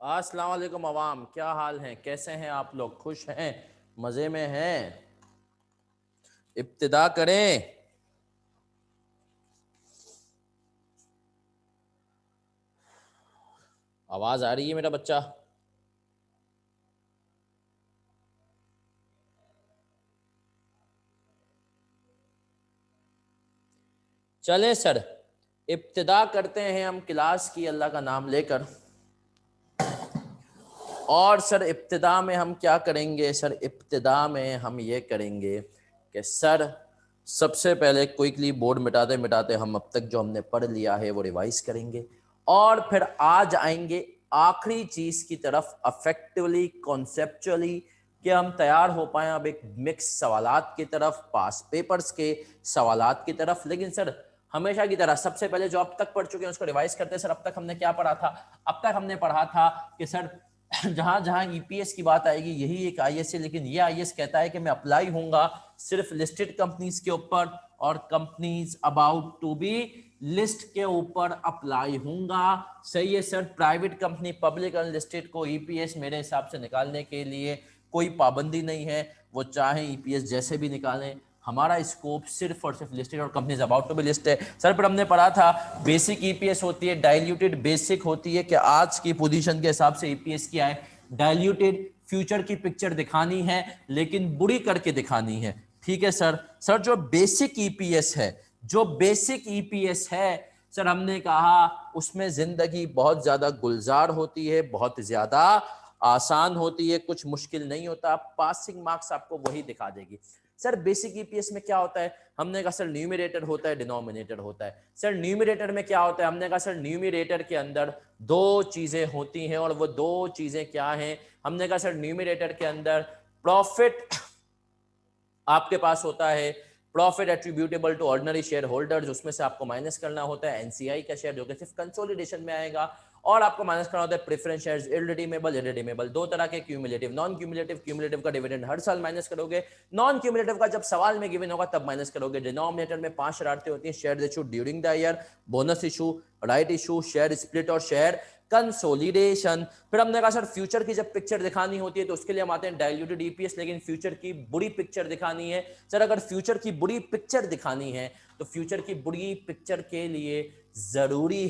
अस्सलाम वालेकुम अवाम, क्या हाल है? कैसे हैं आप लोग? खुश हैं? मज़े में हैं? इब्तिदा करें। आवाज़ आ रही है मेरा बच्चा? चलें सर, इब्तिदा करते हैं हम क्लास की अल्लाह का नाम लेकर। और सर इब्तिदा में हम क्या करेंगे? सर इब्तिदा में हम ये करेंगे कि सर सबसे पहले क्विकली बोर्ड मिटाते मिटाते हम अब तक जो हमने पढ़ लिया है वो रिवाइज करेंगे, और फिर आज आएंगे आखिरी चीज की तरफ, अफेक्टिवली कॉन्सेप्चुअली, कि हम तैयार हो पाए अब एक मिक्स सवालात की तरफ, पास पेपर्स के सवालात की तरफ। लेकिन सर हमेशा की तरह सबसे पहले जो अब तक पढ़ चुके हैं उसको रिवाइज करते हैं। सर अब तक हमने क्या पढ़ा था? अब तक हमने पढ़ा था कि सर जहां जहां ईपीएस की बात आएगी यही एक आईएएस है, लेकिन ये आईएएस कहता है कि मैं अप्लाई होऊंगा सिर्फ लिस्टेड कंपनीज के ऊपर और companies about to be list के ऊपर अप्लाई होऊंगा। सही है sir. Private company, public unlisted को ईपीएस मेरे हिसाब से निकालने के लिए कोई पाबंदी नहीं है, वो चाहे ईपीएस जैसे भी निकालें। हमारा स्कोप सिर्फ और सिर्फ लिस्टेड और companies about to be list है। सर पर हमने पढ़ा था बेसिक ईपीएस होती है, डाइल्यूटेड बेसिक होती है, कि आज की पोजीशन के हिसाब से ईपीएस क्या है? डाइल्यूटेड। फ्यूचर की पिक्चर दिखानी है लेकिन बुरी करके दिखानी है। ठीक है सर। सर जो बेसिक ईपीएस है, जो बेसिक ईपीएस है सर, हमने कहा उसमें जिंदगी बहुत ज्यादा गुलजार होती है, बहुत ज्यादा आसान होती है, कुछ मुश्किल नहीं होता। पासिंग मार्क्स आपको वही दिखा देगी। सर बेसिक ईपीएस में क्या होता है? हमने कहा सर न्यूमरेटर होता है, डिनोमिनेटर होता है। सर न्यूमरेटर में क्या होता है? हमने कहा सर न्यूमरेटर के अंदर दो चीजें होती हैं, और वो दो चीजें क्या हैं? हमने कहा सर न्यूमरेटर के अंदर प्रॉफिट आपके पास होता है, profit attributable to ordinary share holders, उसमें से आपको माइनस करना होता है एनसीआई का शेयर जो कि सिर्फ कंसोलिडेशन में आएगा, और आपको माइनस करना होता है प्रेफरेंस शेयर्स, इररिडीमेबल इररिडीमेबल। दो तरह के, क्यूमुलेटिव नॉन क्यूमुलेटिव। क्यूमुलेटिव का डिविडेंड हर साल माइनस करोगे, नॉन क्यूमुलेटिव का जब सवाल में गिवन होगा तब माइनस करोगे। डिनोमिनेटर में 5 शरारतें होती हैं: share issue during the year, bonus issue, right issue, share split और शेयर कंसोलिडेशन। फिर हमने कहा सर फ्यूचर की जब पिक्चर दिखानी होती है तो उसके लिए हम आते हैं डाइल्यूटेड ईपीएस, लेकिन फ्यूचर की बुरी पिक्चर दिखानी है। सर अगर फ्यूचर की बुरी पिक्चर दिखानी है तो फ्यूचर की बुरी पिक्चर के लिए जरूरी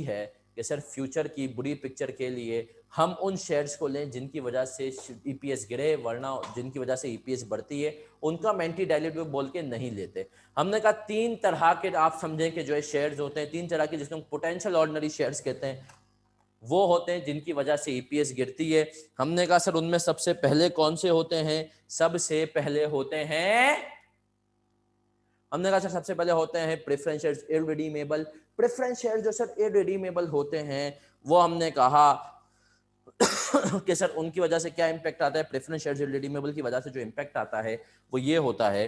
है कि सर फ्यूचर की बुरी पिक्चर के लिए हम उन शेयर्स को लें जिनकी वजह से ईपीएस गिरे, वरना जिनकी वजह से ईपीएस बढ़ती है उनका एंटी डाइल्यूटिव बोल के नहीं लेते। हमने कहा तीन तरह के आप समझें कि जो है शेयर्स होते हैं, तीन तरह के, जिसको पोटेंशियल ऑर्डिनरी शेयर्स कहते हैं। वो होते हैं जिनकी वजह से ईपीएस गिरती है। हमने कहा सर उनमें सबसे पहले कौन से होते हैं? सबसे पहले होते हैं, हमने कहा सर सबसे पहले होते हैं preference shares irredeemable. Preference share जो सर इररिडीमेबल होते हैं, वो हमने कहा कि सर उनकी वजह से क्या इंपैक्ट आता है? प्रेफरेंस शेयर्स इररिडीमेबल की वजह से जो इंपैक्ट आता है वो ये होता है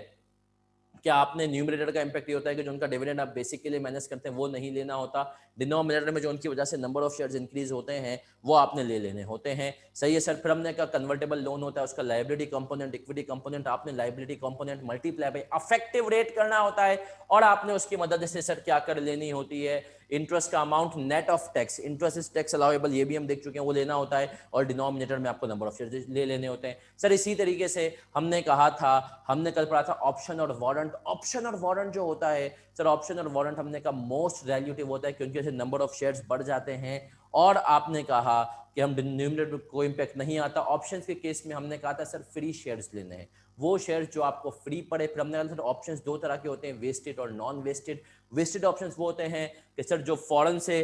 क्या आपने न्यूमरेटर का इंपैक्ट ये होता है कि जो उनका डिविडेंड आप बेसिक के लिए माइनस करते हैं वो नहीं लेना होता। डिनोमिनेटर में जो उनकी वजह से नंबर ऑफ शेयर्स इंक्रीज होते हैं वो आपने ले लेने होते हैं। सही है सर। फिर हमने कहा कन्वर्टेबल लोन होता है, उसका लाइबिलिटी कंपोनेंट, इक्विटी कंपोनेंट, आपने liability component multiply by affective rate करना होता है, और आपने उसकी मदद से सर क्या कर लेनी होती है? इंटरेस्ट का amount net of tax, interest is tax allowable, ये भी हम देख चुके हैं, वो लेना होता है, और डिनोमिनेटर में आपको नंबर ऑफ शेयर्स ले लेने होते हैं। सर इसी तरीके से हमने कहा था, हमने कल पढ़ा था ऑप्शन और वारंट। ऑप्शन और वारंट जो होता है सर, ऑप्शन और वारंट हमने कहा मोस्ट वैल्यूटिव होता है क्योंकि ऐसे नंबर ऑफ शेयर्स बढ़ जाते हैं, और आपने कहा कि हम न्यूमरेटर को इंपैक्ट नहीं आता। ऑप्शन के केस में हमने कहा था सर फ्री शेयर्स लेने हैं, वो शेयर्स जो आपको फ्री पड़े। फिर हमने कहा सर ऑप्शंस दो तरह के होते हैं, वेस्टेड और नॉन वेस्टेड। वेस्टेड ऑप्शंस वो होते हैं कि सर जो फॉरेन से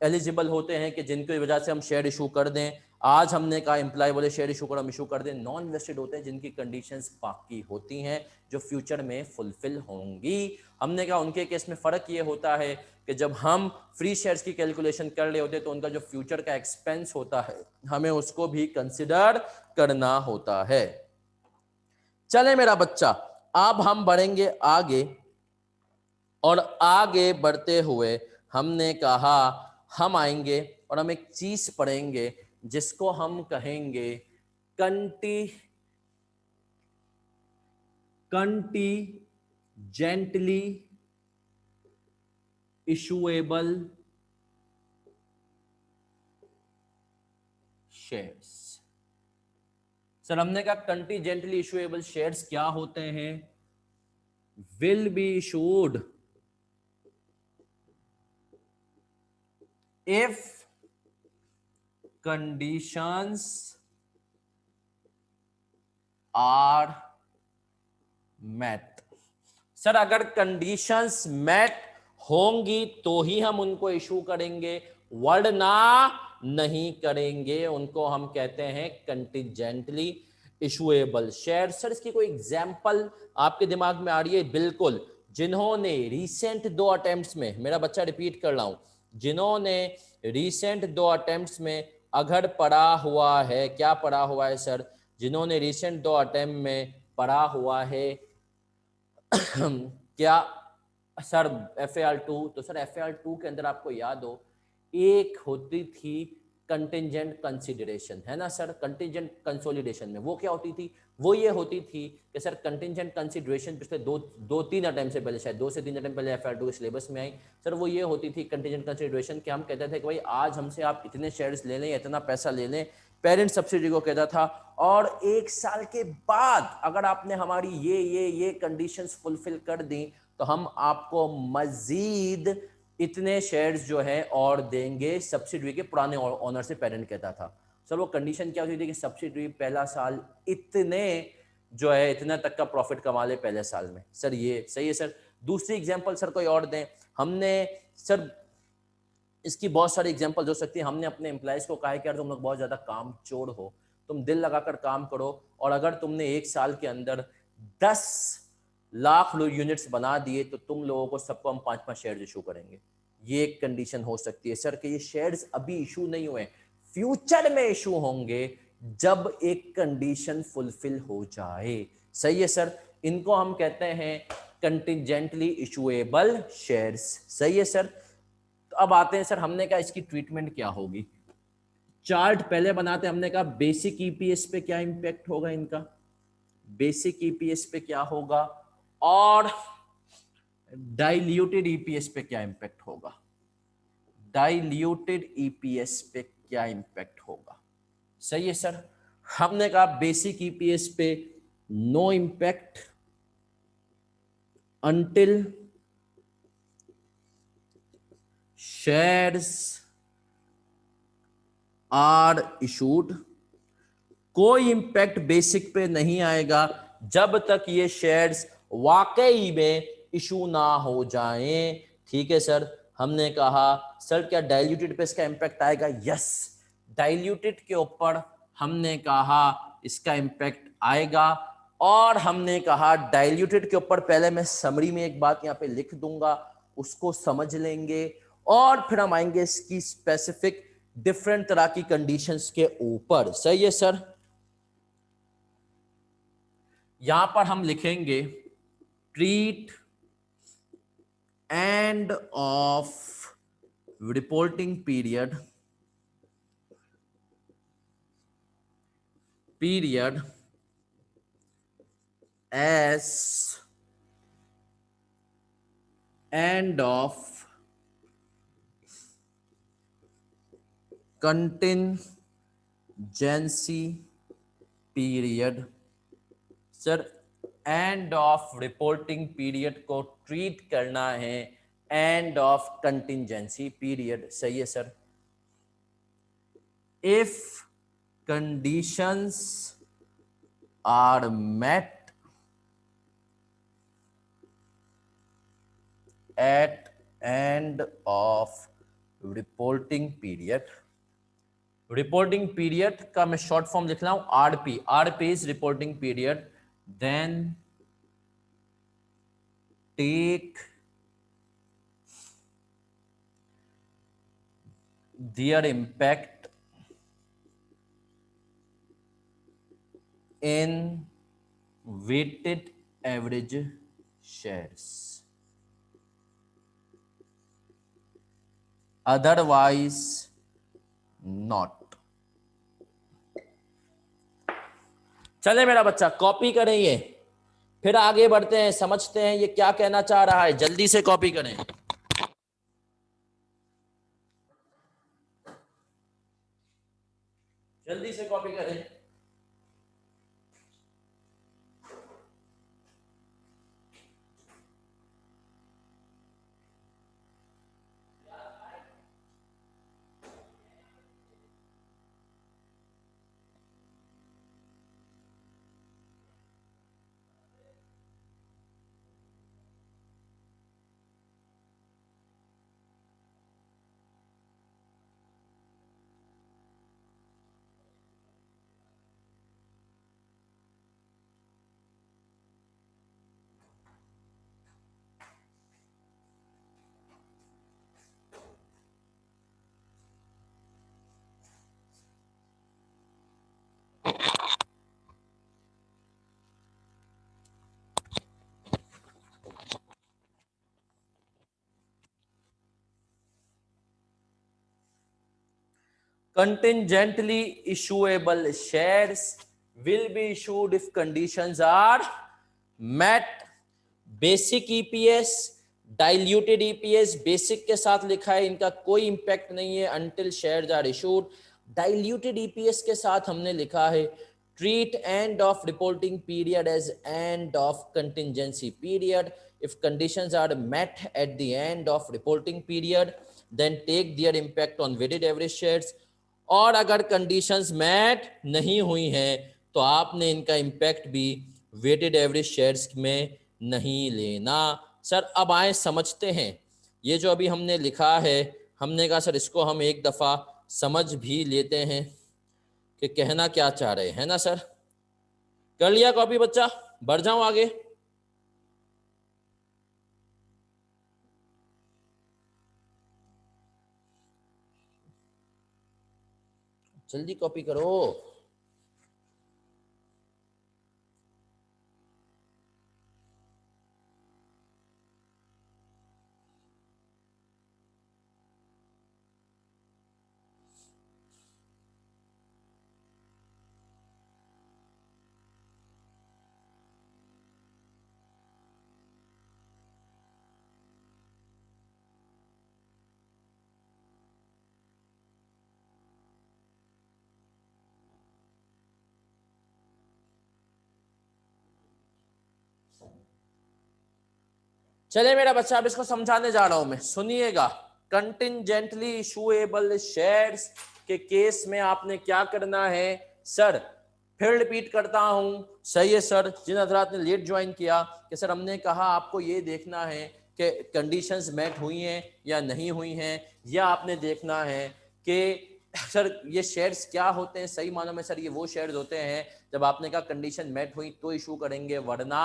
एलिजिबल होते हैं कि जिनकी वजह से हम शेयर इशू कर दें। आज हमने कहा एम्प्लॉय बोले शेयर इशू करो, हम इशू कर दें। नॉन वेस्टेड होते हैं जिनकी कंडीशंस बाकी होती हैं जो फ्यूचर में फुलफिल होंगी। हमने कहा उनके केस में फ़र्क ये होता है कि जब हम फ्री शेयर्स की कैलकुलेशन कर रहे होते हैं तो उनका जो फ्यूचर का एक्सपेंस होता है हमें उसको भी कंसिडर करना होता है। चले मेरा बच्चा, अब हम बढ़ेंगे आगे, और आगे बढ़ते हुए हमने कहा हम आएंगे और हम एक चीज पढ़ेंगे जिसको हम कहेंगे conti contingently issuable shares. Sir हमने कहा कंटीजेंटली इशुएबल शेयर्स क्या होते हैं? Will be issued if conditions are met. Sir अगर कंडीशंस मेट होंगी तो ही हम उनको इशू करेंगे, वरना नहीं करेंगे। उनको हम कहते हैं कंटीजेंटली इशुएबल शेयर। सर इसकी कोई एग्जांपल आपके दिमाग में आ रही है? बिल्कुल, जिन्होंने रिसेंट 2 अटेम्प्ट्स में, मेरा बच्चा रिपीट कर रहा हूं, जिन्होंने रिसेंट 2 अटेम्प्ट्स में अगर पढ़ा हुआ है, क्या पढ़ा हुआ है सर? जिन्होंने रिसेंट 2 अटेम्प्ट में पढ़ा हुआ है क्या सर FAR2? तो सर FAR2 के अंदर आपको याद हो एक होती थी कंटिजेंट कंसिडरेशन, है ना सर? कंटिजेंट कंसोलिडेशन में वो क्या होती थी? वो ये होती थी कि सर कंटिजेंट कंसिडरेशन पिछले दो तीन अटेम्प्ट से पहले, शायद 2 से 3 अटेम्प्ट पहले FAR2 के सिलेबस में आई। सर वो ये होती थी कंटिजेंट कंसिडरेशन कि हम कहते थे कि भाई आज हमसे आप इतने शेयर्स ले लें, इतना पैसा ले लें, पेरेंट सब्सिडी को कहता था, और 1 साल के बाद अगर आपने हमारी ये कंडीशंस फुलफिल कर दी तो हम आपको मजीद इतने शेयर्स जो है और देंगे सब्सिडी के पुराने ओनर से, पेरेंट कहता था। सर वो कंडीशन क्या होती थी कि सब्सिडी पहला साल इतने जो है इतना तक का प्रॉफिट कमा ले पहले साल में। सर ये सही है सर। दूसरी एग्जांपल सर कोई और दें। हमने सर इसकी बहुत सारी एग्जांपल हो सकती है। हमने अपने एम्प्लॉयज को कहा है कि यार तुम लोग बहुत ज्यादा काम चोर हो, तुम दिल लगाकर काम करो, और अगर तुमने 1 साल के अंदर 10 लाख यूनिट्स बना दिए तो तुम लोगों को सबको हम 5-5 शेयर्स इशू करेंगे। ये एक कंडीशन हो सकती है सर कि ये शेयर्स अभी इशू नहीं हुए, फ्यूचर में इशू होंगे जब एक कंडीशन फुलफिल हो जाए। सही है सर। इनको हम कहते हैं कंटिजेंटली इशुएबल शेयर्स। सही है सर। तो अब आते हैं सर, हमने कहा इसकी ट्रीटमेंट क्या होगी। चार्ट पहले बनाते, हमने कहा बेसिक ईपीएस पे क्या इंपैक्ट होगा इनका, बेसिक ईपीएस पे क्या होगा, और डाइल्यूटेड ईपीएस पे क्या इंपैक्ट होगा, डाइल्यूटेड ईपीएस पे क्या इंपैक्ट होगा। सही है सर। हमने कहा बेसिक ईपीएस पे no impact until shares are issued. कोई इंपैक्ट बेसिक पे नहीं आएगा जब तक ये शेयर्स वाकई में इशू ना हो जाएं। ठीक है सर। हमने कहा सर क्या डाइल्यूटेड पे इसका इंपैक्ट आएगा? यस, डाइल्यूटेड के ऊपर हमने कहा इसका इंपैक्ट आएगा। और हमने कहा डाइल्यूटेड के ऊपर पहले मैं समरी में एक बात यहां पे लिख दूंगा, उसको समझ लेंगे, और फिर हम आएंगे इसकी स्पेसिफिक डिफरेंट तरह की कंडीशंस के ऊपर। सही है सर। यहां पर हम लिखेंगे treat end of reporting period as end of contingency period. Sir end of reporting period को ट्रीट करना है एंड ऑफ कंटिजेंसी पीरियड। सही है sir. If conditions are met at end of reporting period, reporting period का मैं short form लिख रहा हूं RP, RP is reporting period, then take their impact in weighted average shares, otherwise not। चले मेरा बच्चा कॉपी करें ये, फिर आगे बढ़ते हैं, समझते हैं ये क्या कहना चाह रहा है। जल्दी से कॉपी करें। जल्दी से कॉपी करें। Contingently issuable shares will be issued if conditions are met. Basic EPS, diluted EPS, basic के साथ लिखा है, इनका कोई इंपैक्ट नहीं है until shares are issued. Diluted EPS के साथ हमने लिखा है treat end of reporting period as end of contingency period. If conditions are met at the end of reporting period then take their impact on weighted average shares. और अगर conditions mat नहीं हुई हैं तो आपने इनका इंपैक्ट भी weighted average shares में नहीं लेना। सर अब आए समझते हैं, ये जो अभी हमने लिखा है, हमने कहा सर इसको हम एक दफ़ा समझ भी लेते हैं कि कहना क्या चाह रहे हैं ना सर। कर लिया कॉपी बच्चा, बढ़ जाऊं आगे। जल्दी कॉपी करो। चले मेरा बच्चा, अब इसको समझाने जा रहा हूं मैं, सुनिएगा। कंटिंजेंटली इशूएबल शेयर्स के केस में आपने क्या करना है सर, फिर रिपीट करता हूं, सही है सर। जिन हजरात ने लेट ज्वाइन किया कि सर हमने कहा आपको ये देखना है कि कंडीशंस मेट हुई हैं या नहीं हुई हैं, या आपने देखना है कि सर ये शेयर्स क्या होते हैं। सही मानों में सर ये वो शेयर्स होते हैं जब आपने कहा कंडीशन मेट हुई तो इशू करेंगे वरना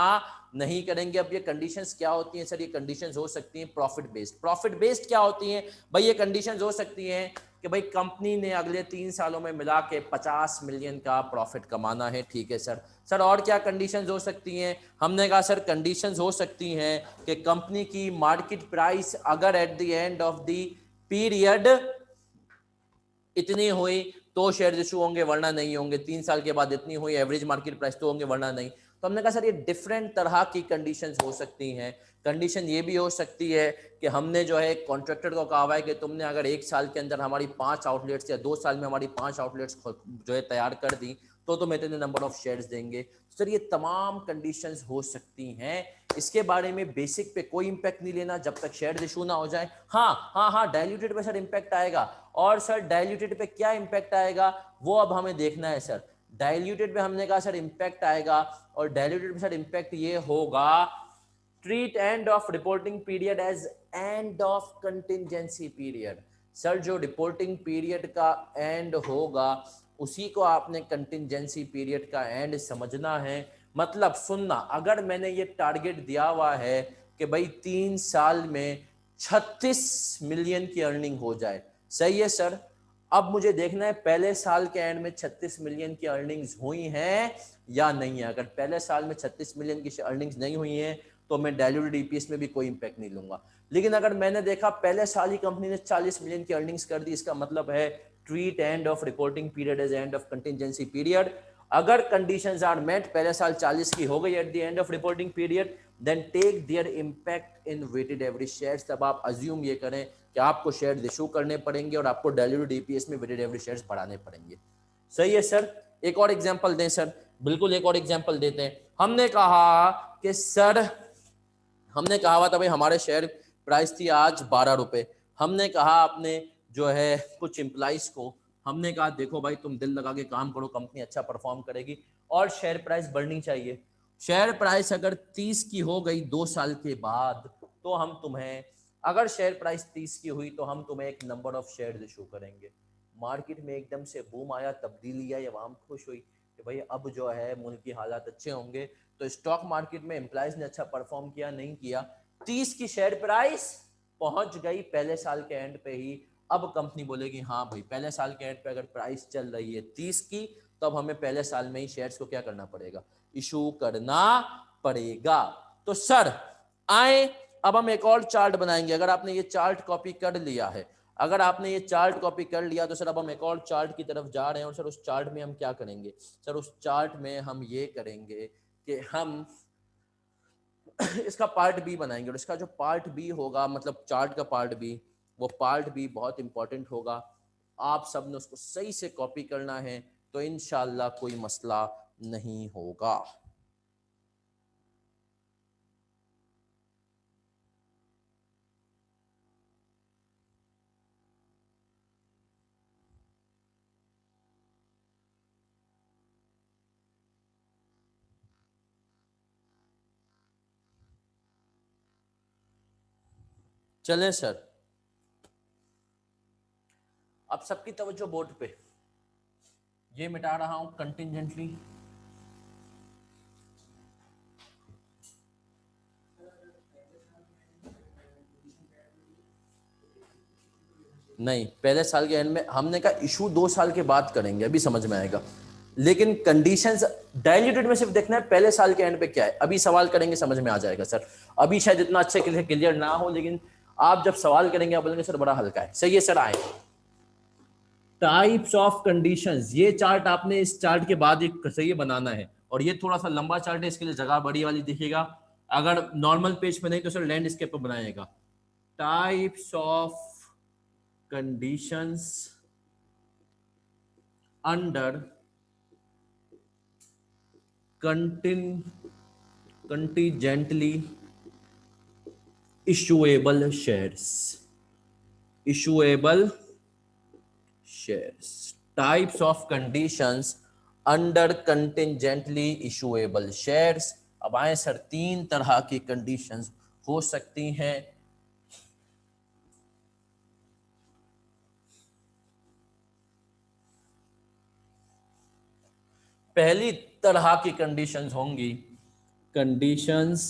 नहीं करेंगे। अब ये कंडीशंस क्या होती हैं सर, ये कंडीशंस हो सकती हैं प्रॉफिट बेस्ड। प्रॉफिट बेस्ड क्या होती हैं भाई, ये कंडीशंस हो सकती हैं कि भाई कंपनी ने अगले 3 सालों में मिला के 50 मिलियन का प्रॉफिट कमाना है, ठीक है सर। सर और क्या कंडीशंस हो सकती हैं, हमने कहा सर कंडीशंस हो सकती हैं कि कंपनी की मार्केट प्राइस अगर eight the end of the period इतनी हुई तो शेयर इशू होंगे वरना नहीं होंगे, 3 साल के बाद इतनी हुई एवरेज मार्केट प्राइस तो होंगे वरना नहीं। तो हमने कहा सर ये डिफरेंट तरह की कंडीशंस हो सकती हैं। कंडीशन ये भी हो सकती है कि हमने जो है कॉन्ट्रैक्टर को कहा हुआ है कि तुमने अगर 1 साल के अंदर हमारी 5 आउटलेट्स या 2 साल में हमारी 5 आउटलेट्स जो है तैयार कर दी तो तुम इतने नंबर ऑफ शेयर्स देंगे। सर ये तमाम कंडीशंस हो सकती हैं, इसके बारे में बेसिक पे कोई इंपैक्ट नहीं लेना जब तक शेयर इशू ना हो जाए। हाँ डाइल्यूटेड पे सर इंपैक्ट आएगा, और सर डाइल्यूटेड पे क्या इंपैक्ट आएगा वो अब हमें देखना है सर। डाइल्यूटेड पे हमने कहा सर इंपैक्ट आएगा, और डाइल्यूटेड पे सर इंपैक्ट ये होगा treat end of reporting period as end of contingency period. Sir जो रिपोर्टिंग पीरियड का एंड होगा उसी को आपने कंटिंजेंसी पीरियड का एंड समझना है। मतलब सुनना, अगर मैंने ये टारगेट दिया हुआ है कि भाई 3 साल में 36 मिलियन की अर्निंग हो जाए, सही है सर। अब मुझे देखना है पहले साल के एंड में 36 मिलियन की अर्निंग्स हुई हैं या नहीं है। अगर पहले साल में 36 मिलियन की अर्निंग्स नहीं हुई हैं तो मैं डाइल्यूटेड ईपीएस में भी कोई इंपैक्ट नहीं लूंगा। लेकिन अगर मैंने देखा पहले साल ही कंपनी ने 40 मिलियन की अर्निंग्स कर दी, इसका मतलब है treat end of reporting period as end of contingency period. अगर कंडीशंस आर मेट, पहले साल 40 की हो गई at the end of reporting period, then take their impact in weighted average shares. तब आप अज्यूम ये करें कि आपको शेयर इशू करने पड़ेंगे और आपको डाइल्यूटेड ईपीएस में वेटेड एवरेज शेयर्स बढ़ाने पड़ेंगे। सही है सर। एक और एग्जांपल दें सर। बिल्कुल एक और एग्जांपल देते हैं। हमने कहा कि सर, हमने कहा हुआ था भाई हमारे शेयर प्राइस थी आज 12 रुपए। हमने कहा आपने जो है कुछ एम्प्लॉइज को, हमने कहा देखो भाई तुम दिल लगा के काम करो, कंपनी अच्छा परफॉर्म करेगी और शेयर प्राइस बढ़नी चाहिए। शेयर प्राइस अगर 30 की हो गई 2 साल के बाद, तो हम तुम्हें, अगर शेयर प्राइस 30 की हुई तो हम तुम्हें एक नंबर ऑफ शेयर इशू करेंगे। मार्केट में एकदम से बूम आया, तब्दीली आई, अवाम खुश हुई कि भाई अब जो है मुल्क की हालात अच्छे होंगे। तो स्टॉक मार्केट में एम्प्लॉइज ने अच्छा परफॉर्म किया, नहीं किया, 30 की शेयर प्राइस पहुंच गई पहले साल के एंड पे ही। अब कंपनी बोलेगी हाँ भाई पहले साल के एंड पे अगर प्राइस चल रही है 30 की, तो अब हमें पहले साल में ही शेयर्स को क्या करना पड़ेगा, इशू करना पड़ेगा। तो सर आए, अब हम एक और चार्ट बनाएंगे। अगर आपने ये चार्ट कॉपी कर लिया है, अगर आपने ये चार्ट कॉपी कर लिया तो सर अब हम एक और चार्ट की तरफ जा रहे हैं। और सर उस चार्ट में हम क्या करेंगे, सर उस चार्ट में हम ये करेंगे कि हम इसका पार्ट बी बनाएंगे। और इसका जो पार्ट बी होगा, मतलब चार्ट का पार्ट बी, वो पार्ट बी बहुत इंपॉर्टेंट होगा। आप सब ने उसको सही से कॉपी करना है, तो इंशाल्लाह कोई मसला नहीं होगा। चलें सर, अब सबकी तवज्जो बोर्ड पे। ये मिटा रहा हूं कंटिजेंटली। नहीं, पहले साल के एंड में हमने कहा इशू 2 साल के बाद करेंगे, अभी समझ में आएगा। लेकिन कंडीशंस डाइल्यूटेड में सिर्फ देखना है पहले साल के एंड पे क्या है। अभी सवाल करेंगे समझ में आ जाएगा सर। अभी शायद इतना अच्छे क्लियर ना हो, लेकिन आप जब सवाल करेंगे आप बोलेंगे सर बड़ा हल्का है। सही है सर। आए टाइप्स ऑफ कंडीशंस, ये चार्ट आपने इस चार्ट के बाद एक सही बनाना है। और ये थोड़ा सा लंबा चार्ट है, इसके लिए जगह बड़ी वाली दिखेगा। अगर नॉर्मल पेज पे नहीं तो सर लैंडस्केप पे बनाएगा। Types of conditions under contingently issuable shares, issuable shares, types of conditions under contingently issuable shares। अब आए सर, 3 तरह की कंडीशंस हो सकती हैं। पहली तरह की कंडीशंस होंगी कंडीशंस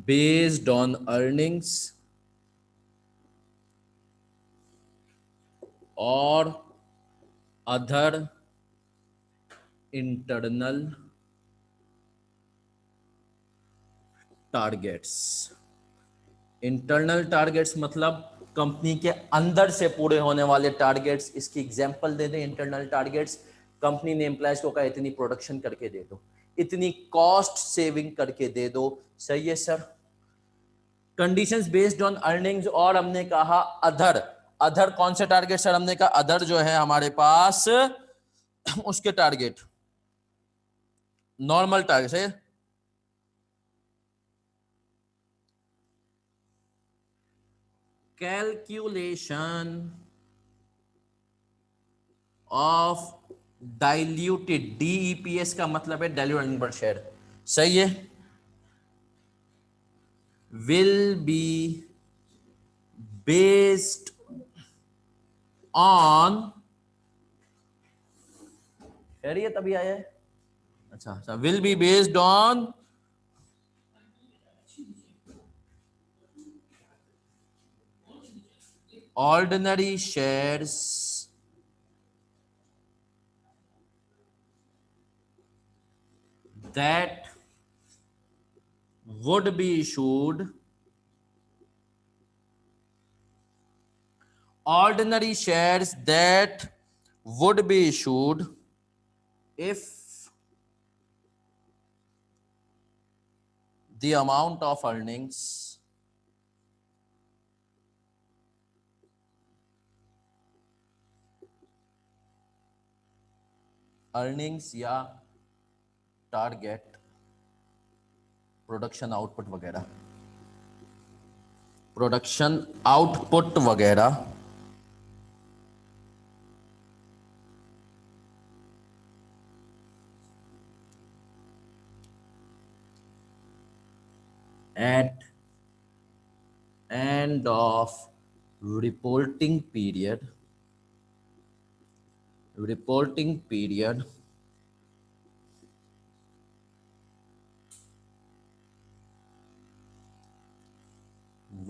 बेस्ड ऑन अर्निंग्स और other internal targets. Internal targets मतलब कंपनी के अंदर से पूरे होने वाले टारगेट्स। इसकी एग्जांपल दे दें इंटरनल टारगेट्स। कंपनी ने एम्प्लॉयज को कहा इतनी प्रोडक्शन करके दे दो, इतनी कॉस्ट सेविंग करके दे दो। सही है sir. Conditions based on earnings, और हमने कहा अदर। अदर कौन से टारगेट सर? हमने कहा अदर जो है हमारे पास उसके टारगेट, नॉर्मल टारगेट है। कैलकुलेशन ऑफ डाइल्यूटेड, डीईपीएस का मतलब है डाइल्यूटेड अर्निंग पर शेयर। सही है। विल बी बेस्ड ऑन, खैरियत अभी आया है। अच्छा अच्छा, will be based on ordinary shares that would be issued, ordinary shares that would be issued if the amount of earnings, earnings या टारगेट, प्रोडक्शन आउटपुट वगैरह, प्रोडक्शन आउटपुट वगैरह at end of reporting period, reporting period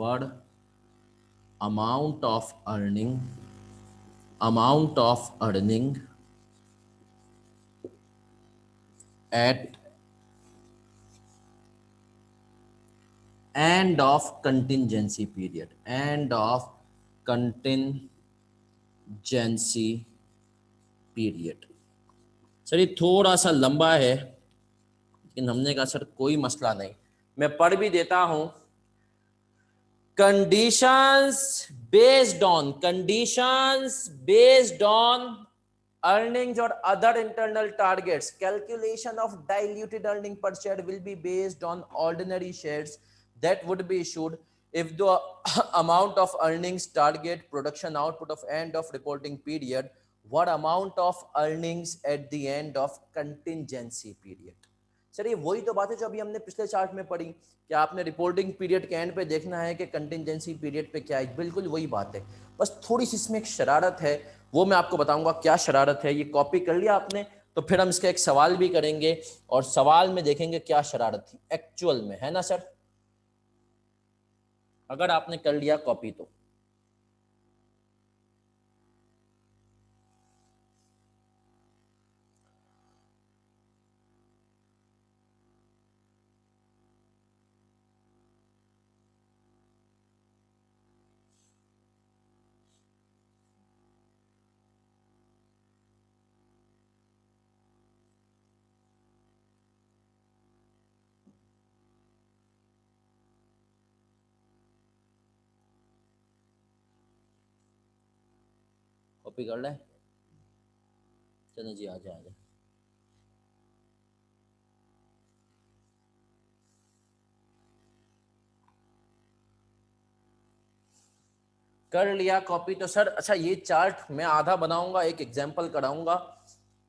were amount of earning at end of contingency period, end of contingency period। Sir ये थोड़ा सा लंबा है, लेकिन हमने कहा सर कोई मसला नहीं, मैं पढ़ भी देता हूं। conditions based on earnings or other internal targets, calculation of diluted earning per share will be based on ordinary shares that would be issued if the amount of earnings target production output of end of reporting period what amount of earnings at the end of contingency period। Sir ये वही तो बात है जो अभी हमने पिछले chart में पढ़ी कि आपने रिपोर्टिंग पीरियड के एंड पे देखना है कि कंटिजेंसी पीरियड पे क्या है, बिल्कुल वही बात है। बस थोड़ी सी इसमें एक शरारत है, वो मैं आपको बताऊंगा क्या शरारत है। ये कॉपी कर लिया आपने तो फिर हम इसका एक सवाल भी करेंगे और सवाल में देखेंगे क्या शरारत थी एक्चुअल में, है ना सर? अगर आपने कर लिया कॉपी तो कॉपी कर ले। चलो जी आ जाए कर लिया कॉपी तो सर अच्छा ये चार्ट मैं आधा बनाऊंगा, एक एग्जांपल कराऊंगा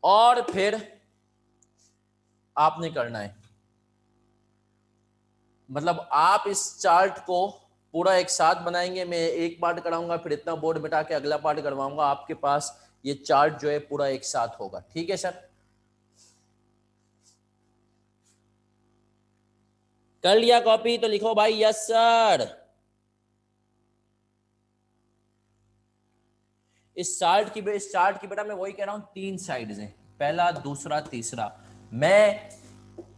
और फिर आपने करना है। मतलब आप इस चार्ट को पूरा एक साथ बनाएंगे, मैं एक पार्ट कराऊंगा फिर इतना बोर्ड मिटा के अगला पार्ट करवाऊंगा, आपके पास ये चार्ट जो है पूरा एक साथ होगा। ठीक है सर? कर लिया कॉपी तो लिखो भाई यस सर। इस चार्ट की बेटा मैं वही कह रहा हूं, 3 साइड्स हैं, पहला दूसरा तीसरा। मैं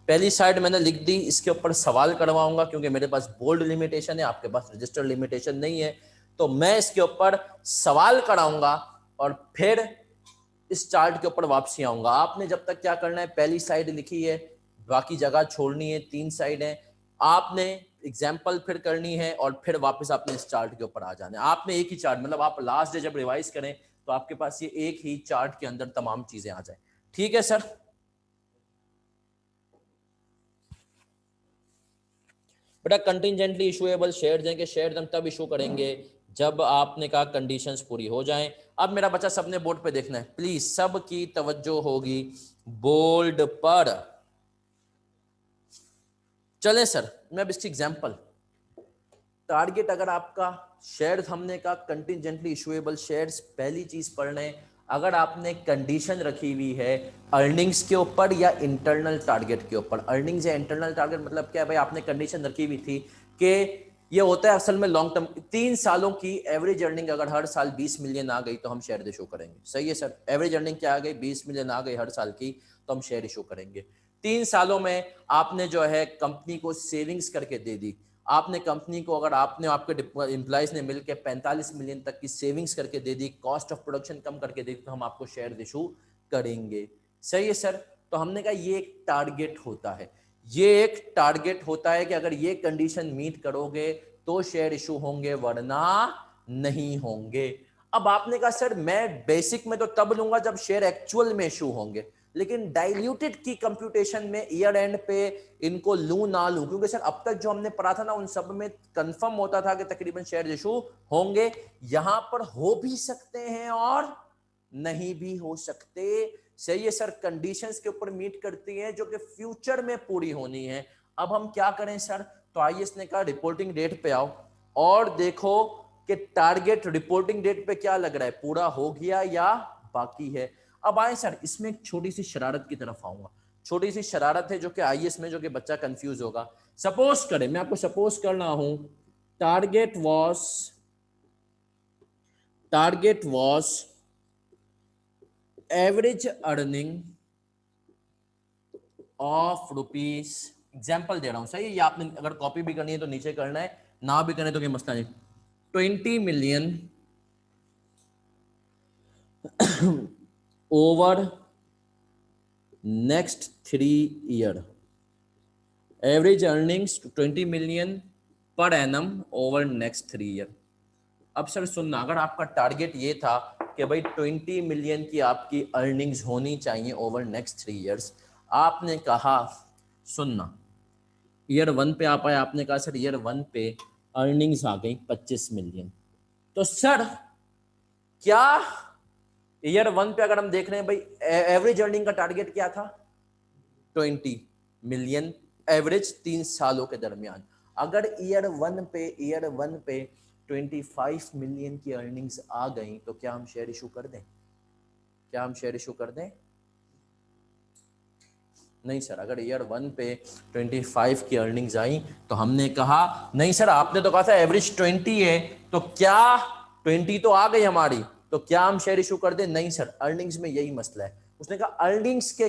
पहली साइड मैंने लिख दी, इसके ऊपर सवाल करवाऊंगा क्योंकि मेरे पास बोल्ड लिमिटेशन है, आपके पास रजिस्टर लिमिटेशन नहीं है, तो मैं इसके ऊपर सवाल कराऊंगा और फिर इस चार्ट के ऊपर वापसी आऊंगा। आपने जब तक क्या करना है, पहली साइड लिखी है, बाकी जगह छोड़नी है, 3 साइड है, आपने एग्जाम्पल फिर करनी है और फिर वापस आपने इस चार्ट के ऊपर आ जाना है। आपने एक ही चार्ट, मतलब आप लास्ट डे जब रिवाइज करें तो आपके पास ये एक ही चार्ट के अंदर तमाम चीजें आ जाए। ठीक है सर? बेटा कंटिजेंटली इशूएबल शेयर्स हैं कि शेयर्स हम तब इशू करेंगे जब आपने कहा कंडीशंस पूरी हो जाएं। अब मेरा बच्चा सबने बोर्ड पे देखना है, प्लीज सबकी तवज्जो होगी बोल्ड पर। चलें सर, मैं अब इसकी एग्जांपल, टारगेट अगर आपका शेयर्स हमने कहा कंटिजेंटली इशूएबल शेयर्स, पहली चीज पढ़ लें, अगर आपने कंडीशन रखी हुई है अर्निंग्स के ऊपर या इंटरनल टारगेट के ऊपर, अर्निंग्स या इंटरनल टारगेट मतलब क्या है भाई, आपने कंडीशन रखी हुई थी कि ये होता है असल में लॉन्ग टर्म, 3 सालों की एवरेज अर्निंग अगर हर साल 20 मिलियन आ गई तो हम शेयर इशू करेंगे। सही है सर? एवरेज अर्निंग क्या आ गई, 20 मिलियन आ गई हर साल की, तो हम शेयर इशू करेंगे। 3 सालों में आपने जो है कंपनी को सेविंग्स करके दे दी, आपने कंपनी को, अगर आपने आपके एम्प्लॉइज ने मिलकर 45 मिलियन तक की सेविंग्स करके दे दी, कॉस्ट ऑफ प्रोडक्शन कम करके दे दी, तो हम आपको शेयर इशू करेंगे। सही है सर? तो हमने कहा ये एक टारगेट होता है, ये एक टारगेट होता है कि अगर ये कंडीशन मीट करोगे तो शेयर इशू होंगे वरना नहीं होंगे। अब आपने कहा सर मैं बेसिक में तो तब लूंगा जब शेयर एक्चुअल में इशू होंगे, लेकिन डाइल्यूटेड की कंप्यूटेशन में ईयर एंड पे इनको लूं ना लूं, क्योंकि सर अब तक जो हमने पढ़ा था ना उन सब में कंफर्म होता था कि तकरीबन शेयर इशू होंगे। यहां पर हो भी सकते हैं और नहीं भी हो सकते। सही है सर, कंडीशंस के ऊपर मीट करती हैं जो कि फ्यूचर में पूरी होनी है। अब हम क्या करें सर, तो आईएएस ने कहा रिपोर्टिंग डेट पे आओ और देखो कि टारगेट रिपोर्टिंग डेट पे क्या लग रहा है, पूरा हो गया या बाकी है। अब आए सर, इसमें एक छोटी सी शरारत की तरफ आऊंगा। छोटी सी शरारत है जो कि आईएएस में, जो कि बच्चा कंफ्यूज होगा। सपोज करें, मैं आपको सपोज करना हूं, target was average earning of rupees, example दे रहा हूं, सही है। ये आपने अगर कॉपी भी करनी है तो नीचे करना है, ना भी करने तो कोई मसला नहीं। 20 million over next 3 year, average earnings 20 million per annum over next 3 year। अब सर सुनना, अगर आपका टारगेट ये था कि भाई 20 मिलियन की आपकी अर्निंग्स होनी चाहिए ओवर नेक्स्ट 3 इयर्स, आपने कहा, सुनना, ईयर 1 पे आप आए, आपने कहा सर ईयर 1 पे अर्निंग्स आ गई 25 मिलियन। तो सर क्या ईयर 1 पे अगर हम देख रहे हैं भाई एवरेज अर्निंग का टारगेट क्या था, 20 मिलियन एवरेज 3 सालों के दरमियान। अगर ईयर 1 पे 25 मिलियन की अर्निंग्स आ गई तो क्या हम शेयर इशू कर दें? क्या हम शेयर इशू कर दें? नहीं सर, अगर ईयर 1 पे 25 की अर्निंग्स आई तो हमने कहा नहीं सर, आपने तो कहा था एवरेज 20 है, तो क्या 20 तो आ गई हमारी, तो क्या हम शेयर इशू कर दें? नहीं सर, अर्निंग्स में यही मसला है। उसने कहा अर्निंग्स के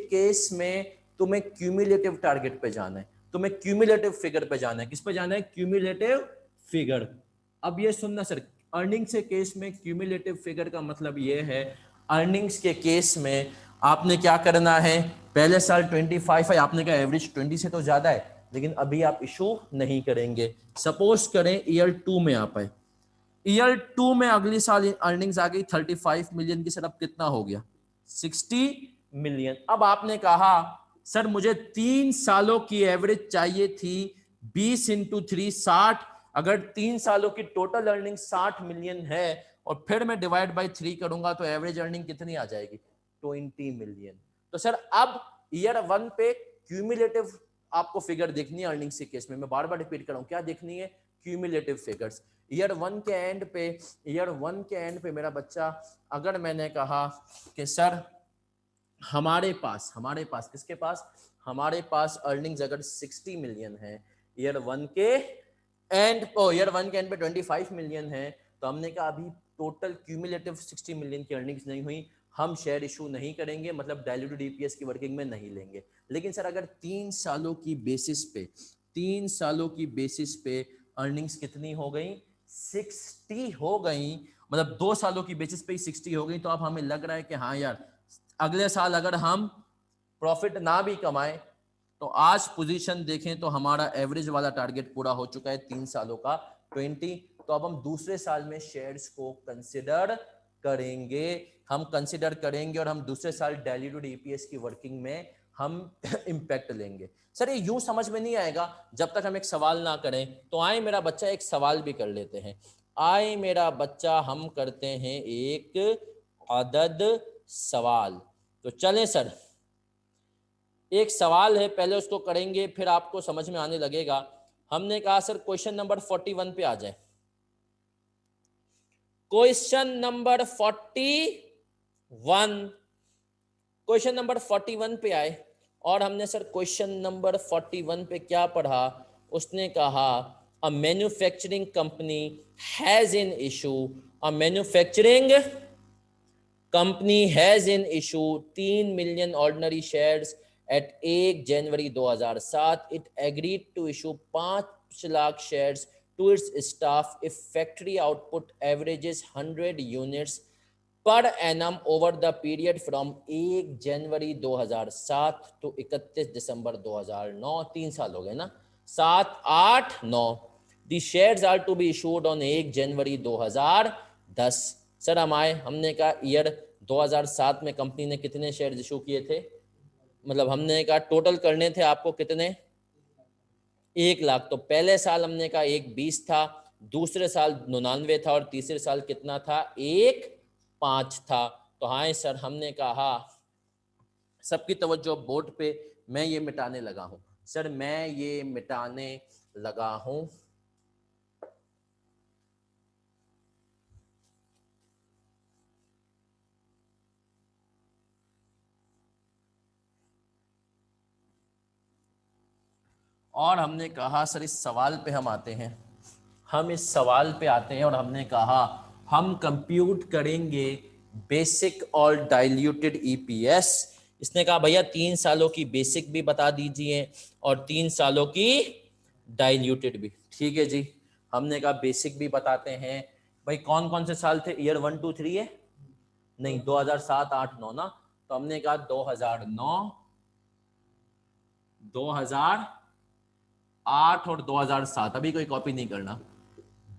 केस में तुम्हें क्यूमुलेटिव टारगेट पे जाना है, तुम्हें क्यूमुलेटिव फिगर पे जाना है। किस पे जाना है? Cumulative figure. अब ये सुनना सर, अर्निंग्स के केस में क्यूमुलेटिव फिगर का मतलब ये है, अर्निंग्स के केस में आपने क्या करना है, पहले साल 25 है, आपने कहा एवरेज 20 से तो ज्यादा है, लेकिन अभी आप इशू नहीं करेंगे। सपोज करें ईयर 2 में आप आए, ईयर 2 में अगली साल अर्निंग्स आ गई 35 मिलियन की। सर अब कितना हो गया? 60 मिलियन। अब आपने कहा सर मुझे 3 सालों की एवरेज चाहिए थी, 20 इंटू 3 60। अगर 3 सालों की टोटल अर्निंग 60 मिलियन है और फिर मैं डिवाइड बाई 3 करूंगा तो एवरेज अर्निंग कितनी आ जाएगी? 20 मिलियन। तो सर अब ईयर 1 पे क्यूमुलेटिव आपको फिगर देखनी है अर्निंग्स के केस में। मैं बार बार रिपीट कर रहा हूं, क्या देखनी है? Cumulative figures. ईयर 1 के एंड पे मेरा बच्चा, अगर मैंने कहा कि सर हमारे पास किसके पास? हमारे पास अर्निंग्स अगर 60 मिलियन है, ईयर 1 के एंड पे 25 मिलियन है, तो हमने कहा अभी टोटल क्यूमुलेटिव 60 मिलियन की अर्निंग्स नहीं हुई, हम शेयर इशू नहीं करेंगे, मतलब डाइल्यूटेड ईपीएस की वर्किंग में नहीं लेंगे। लेकिन सर अगर 3 सालों की बेसिस पे अर्निंग्स कितनी हो गई? 60 हो गई, मतलब 2 सालों की बेसिस पे ही 60 हो गई, तो अब हमें लग रहा है कि हाँ यार, अगले साल अगर हम प्रॉफिट ना भी कमाए तो आज पोजीशन देखें तो हमारा एवरेज वाला टारगेट पूरा हो चुका है 3 सालों का 20। तो अब हम दूसरे साल में शेयर्स को कंसिडर करेंगे और हम दूसरे साल डाइल्यूटेड ईपीएस की वर्किंग में हम इंपैक्ट लेंगे। सर ये यूं समझ में नहीं आएगा जब तक हम एक सवाल ना करें। तो आए मेरा बच्चा एक सवाल भी कर लेते हैं। आए मेरा बच्चा, हम करते हैं एक अदद सवाल। तो चलें सर, एक सवाल है, पहले उसको करेंगे फिर आपको समझ में आने लगेगा। हमने कहा सर क्वेश्चन नंबर 41 पे आ जाए। क्वेश्चन नंबर 41 पे आए और हमने सर क्वेश्चन नंबर 41 पे क्या पढ़ा? उसने कहा a manufacturing company has in issue, a manufacturing company has in issue 3 million ordinary shares at 1 January 2007। It agreed to issue 5 lakh shares to its staff if factory output averages 100 units per annum over the period from 1 January 2007 to 31 December 2009। 3 साल हो गए ना, 7, 8, 9। The shares are to be issued on 1 January 2010। Sir हमने कहा year 2007 में company ने कितने shares issue किए थे, मतलब हमने कहा टोटल करने थे आपको कितने, 1 लाख। तो पहले साल हमने कहा 1,20 था, दूसरे साल 99 था और तीसरे साल कितना था, 1,05 था। तो हाँ सर, हमने कहा सबकी तवज्जो बोर्ड पे, मैं ये मिटाने लगा हूं सर, मैं ये मिटाने लगा हूं। और हमने कहा सर इस सवाल पे हम आते हैं, हम इस सवाल पे आते हैं और हमने कहा हम कंप्यूट करेंगे बेसिक और डाइल्यूटेड ईपीएस। इसने कहा भैया 3 सालों की बेसिक भी बता दीजिए और 3 सालों की डाइल्यूटेड भी। ठीक है जी, हमने कहा बेसिक भी बताते हैं। भाई कौन कौन से साल थे, ईयर 1 2 3 है नहीं, 2007 8 9 ना। तो हमने कहा 2009, 2008 और 2007। अभी कोई कॉपी नहीं करना।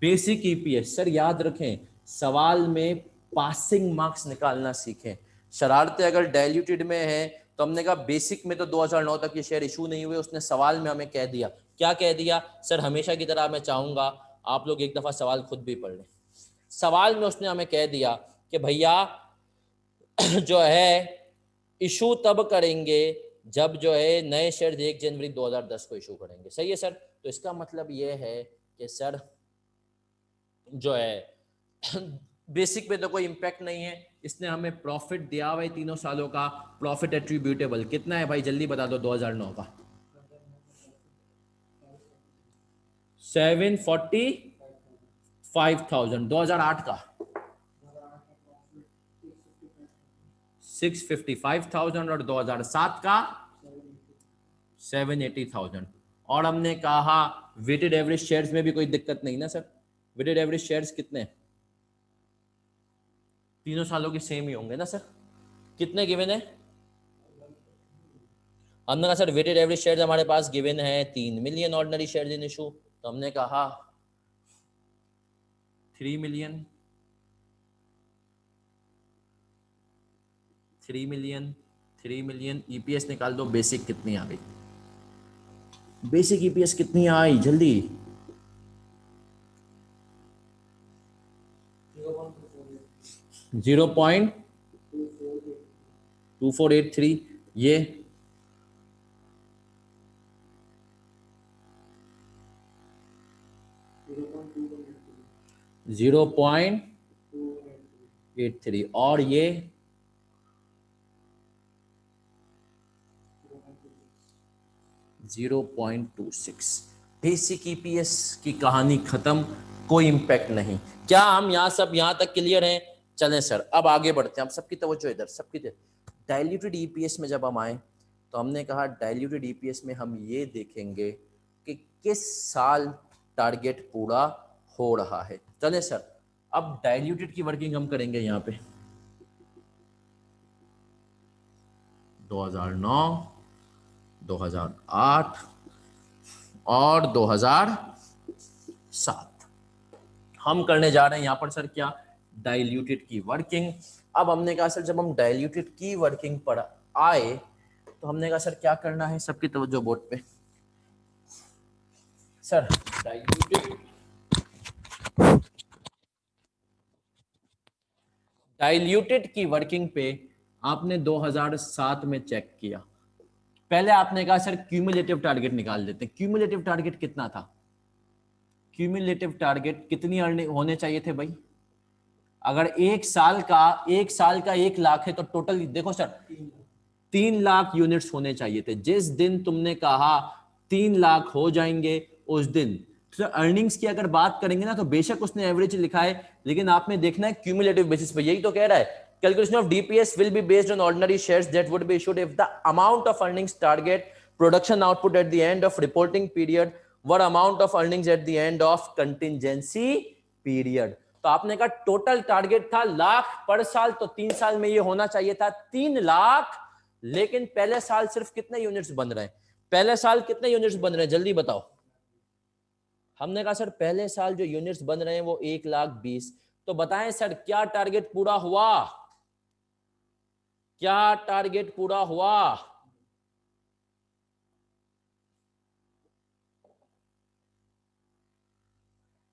बेसिक ईपीएस सर याद रखें, सवाल में पासिंग मार्क्स निकालना सीखें। शरारतें अगर डाइल्यूटेड में है तो हमने कहा बेसिक में तो 2009 तक ये शेयर इशू नहीं हुए, उसने सवाल में हमें कह दिया, क्या कह दिया सर, हमेशा की तरह मैं चाहूंगा आप लोग एक दफा सवाल खुद भी पढ़ लें। सवाल में उसने हमें कह दिया कि भैया जो है इशू तब करेंगे जब जो है नए शेयर 1 जनवरी 2010 को इशू करेंगे। सही है सर। तो इसका मतलब ये है कि सर जो है बेसिक पे तो कोई इंपैक्ट नहीं है, इसने हमें प्रॉफिट दिया हुआ है 3 सालों का। प्रॉफिट एट्रीब्यूटेबल कितना है भाई, जल्दी बता दो 2009 का। 745,000। 2008 का 655,000 और 2007 का 780,000। और हमने कहा वेटेड एवरेज शेयर्स में भी कोई दिक्कत नहीं ना सर, वेटेड एवरेज शेयर्स कितने, 3 सालों के सेम ही होंगे ना सर। कितने गिवन है, हमने कहा सर वेटेड एवरेज शेयर्स हमारे पास गिवन है 3 million ordinary shares in issue. तो हमने कहा 3 मिलियन 3 मिलियन ईपीएस निकाल दो। बेसिक कितनी आ गई, बेसिक ईपीएस कितनी आई जल्दी, 0.2483। ये 0.83 और ये 0.26। बेसिक ईपीएस की कहानी खत्म, कोई इंपैक्ट नहीं। क्या हम यहाँ तक क्लियर हैं? चलें सर अब आगे बढ़ते हैं। अब सबकी तवज्जो इधर, सबकी डाइल्यूटेड ईपीएस में जब हम आए तो हमने कहा डाइल्यूटेड ईपीएस में हम ये देखेंगे कि किस साल टारगेट पूरा हो रहा है। चलें सर अब डाइल्यूटेड की वर्किंग हम करेंगे यहाँ पे 2009, 2008 और 2007 हम करने जा रहे हैं यहाँ पर सर क्या, डाइल्यूटेड की वर्किंग। अब हमने कहा सर जब हम डाइल्यूटेड की वर्किंग पर आए तो हमने कहा सर क्या करना है, सबकी तवज्जो बोर्ड पे। सर डाइल्यूटेड की वर्किंग पे आपने 2007 में चेक किया। पहले आपने कहा सर क्यूमुलेटिव टारगेट निकाल देते हैं। क्यूमुलेटिव टारगेट कितना था, क्यूमुलेटिव टारगेट कितनी अर्निंग होने चाहिए थे भाई, अगर एक साल का 1 लाख है तो टोटल देखो सर 3 लाख यूनिट्स होने चाहिए थे। जिस दिन तुमने कहा 3 लाख हो जाएंगे उस दिन तो अर्निंग्स की अगर बात करेंगे ना तो बेशक उसने एवरेज लिखा है, लेकिन आपने देखना है क्यूमुलेटिव बेसिस पे। यही तो कह रहा है, calculation of DPS will be based on ordinary shares that would be issued if the amount of earnings target production output at the end of reporting period were amount of earnings at the end of contingency period। तो आपने कहा total target था लाख पर साल, तो 3 साल में ये होना चाहिए था 3 लाख। लेकिन पहले साल सिर्फ कितने यूनिट्स बन रहे हैं, पहले साल कितने यूनिट्स बन रहे हैं जल्दी बताओ, हमने कहा सर पहले साल जो यूनिट्स बन रहे हैं वो 1,20,000, तो बताएं सर क्या टारगेट पूरा हुआ, क्या टारगेट पूरा हुआ?